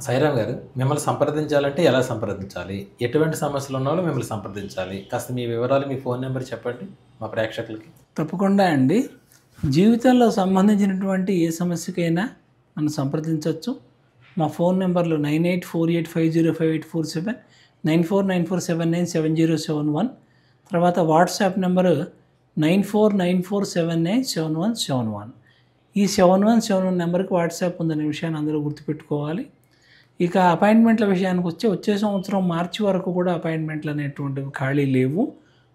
సాయిరామ్ గారు, మిమ్మల్ని సంప్రదించాలంటే ఎలా సంప్రదించాలి? ఎటువంటి సమస్యలు ఉన్నవాళ్ళు మిమ్మల్ని సంప్రదించాలి? కాస్త మీ వివరాలు, మీ ఫోన్ నంబర్ చెప్పండి మా ప్రేక్షకులకి. తప్పకుండా అండి. జీవితంలో సంబంధించినటువంటి ఏ సమస్యకైనా నన్ను సంప్రదించవచ్చు. మా ఫోన్ నెంబర్లు 9848505847, 9494797071. తర్వాత వాట్సాప్ నెంబరు 9494797171. ఈ 7171 నెంబర్కి వాట్సాప్ ఉందనే విషయాన్ని అందరూ గుర్తుపెట్టుకోవాలి. ఇక అపాయింట్మెంట్ల విషయానికి వచ్చే సంవత్సరం మార్చి వరకు కూడా అపాయింట్మెంట్లు అనేటువంటివి ఖాళీ లేవు.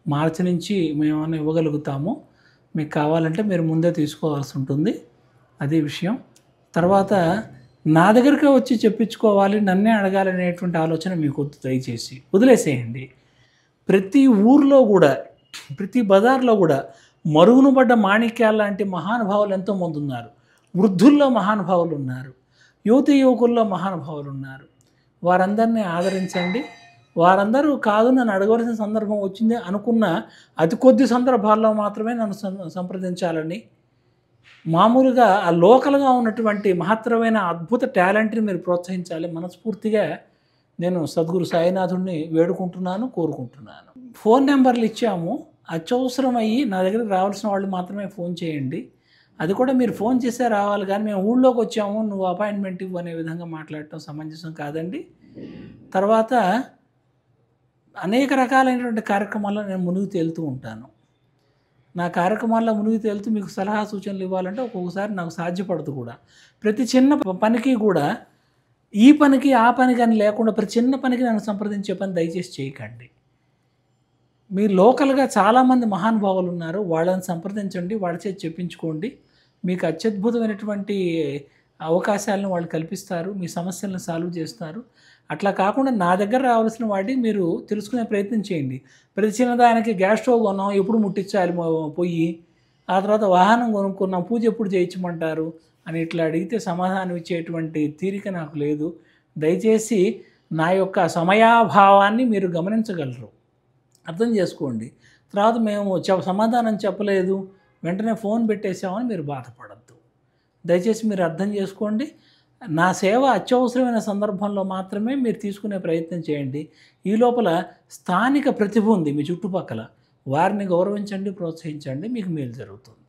మార్చి నుంచి మేమేమైనా ఇవ్వగలుగుతాము. మీకు కావాలంటే మీరు ముందే తీసుకోవాల్సి ఉంటుంది. అదే విషయం. తర్వాత నా దగ్గరికి వచ్చి చెప్పించుకోవాలి, నన్నే అడగాలనేటువంటి ఆలోచన మీకు వద్దు, దయచేసి వదిలేసేయండి. ప్రతి ఊర్లో కూడా, ప్రతి బజార్లో కూడా మరుగున పడ్డ మాణిక్యాల లాంటి మహానుభావులు ఎంతోమంది ఉన్నారు. వృద్ధుల్లో మహానుభావులు ఉన్నారు, యువతీ యువకుల్లో మహానుభావులు ఉన్నారు. వారందరినీ ఆదరించండి. వారందరూ కాదు నన్ను అడగవలసిన సందర్భం వచ్చింది అనుకున్న అతి కొద్ది సందర్భాల్లో మాత్రమే నన్ను సంప్రదించాలని, మామూలుగా ఆ లోకల్గా ఉన్నటువంటి మహత్తరమైన అద్భుత టాలెంట్ని మీరు ప్రోత్సహించాలి. మనస్ఫూర్తిగా నేను సద్గురు సాయినాథుడిని వేడుకుంటున్నాను, కోరుకుంటున్నాను. ఫోన్ నెంబర్లు ఇచ్చాము. అత్యవసరం అయ్యి నా దగ్గరికి రావాల్సిన వాళ్ళు మాత్రమే ఫోన్ చేయండి. అది కూడా మీరు ఫోన్ చేసే రావాలి, కానీ మేము ఊళ్ళోకి వచ్చాము నువ్వు అపాయింట్మెంట్ ఇవ్వు అనే విధంగా మాట్లాడటం సమంజసం కాదండి. తర్వాత అనేక రకాలైనటువంటి కార్యక్రమాల్లో నేను మునిగి తేలుతూ ఉంటాను. నా కార్యక్రమాల్లో మునిగి తేలుతూ మీకు సలహా సూచనలు ఇవ్వాలంటే ఒక్కొక్కసారి నాకు సాధ్యపడదు కూడా. ప్రతి చిన్న పనికి కూడా ఈ పనికి ఆ పనికి అని లేకుండా ప్రతి చిన్న పనికి నన్ను సంప్రదించే పని దయచేసి చేయకండి. మీ లోకల్గా చాలామంది మహానుభావులు ఉన్నారు, వాళ్ళని సంప్రదించండి, వాళ్ళ చేతి చెప్పించుకోండి. మీకు అత్యద్భుతమైనటువంటి అవకాశాలను వాళ్ళు కల్పిస్తారు, మీ సమస్యలను సాల్వ్ చేస్తారు. అట్లా కాకుండా నా దగ్గర రావాల్సిన వాటి మీరు తెలుసుకునే ప్రయత్నం చేయండి. ప్రతి చిన్నదానికి గ్యాస్ స్టవ్ కొన్నాం, ఎప్పుడు ముట్టించాలి పొయ్యి, ఆ తర్వాత వాహనం కొనుక్కున్నాం, పూజ ఎప్పుడు చేయించమంటారు అని ఇట్లా అడిగితే సమాధానం ఇచ్చేటువంటి తీరిక నాకు లేదు. దయచేసి నా యొక్క సమయాభావాన్ని మీరు గమనించగలరు, అర్థం చేసుకోండి. తర్వాత మేము సమాధానం చెప్పలేదు, వెంటనే ఫోన్ పెట్టేసామని మీరు బాధపడద్దు. దయచేసి మీరు అర్థం చేసుకోండి. నా సేవ అత్యవసరమైన సందర్భంలో మాత్రమే మీరు తీసుకునే ప్రయత్నం చేయండి. ఈ లోపల స్థానిక ప్రతిభ ఉంది మీ చుట్టుపక్కల, వారిని గౌరవించండి, ప్రోత్సహించండి, మీకు మేలు జరుగుతుంది.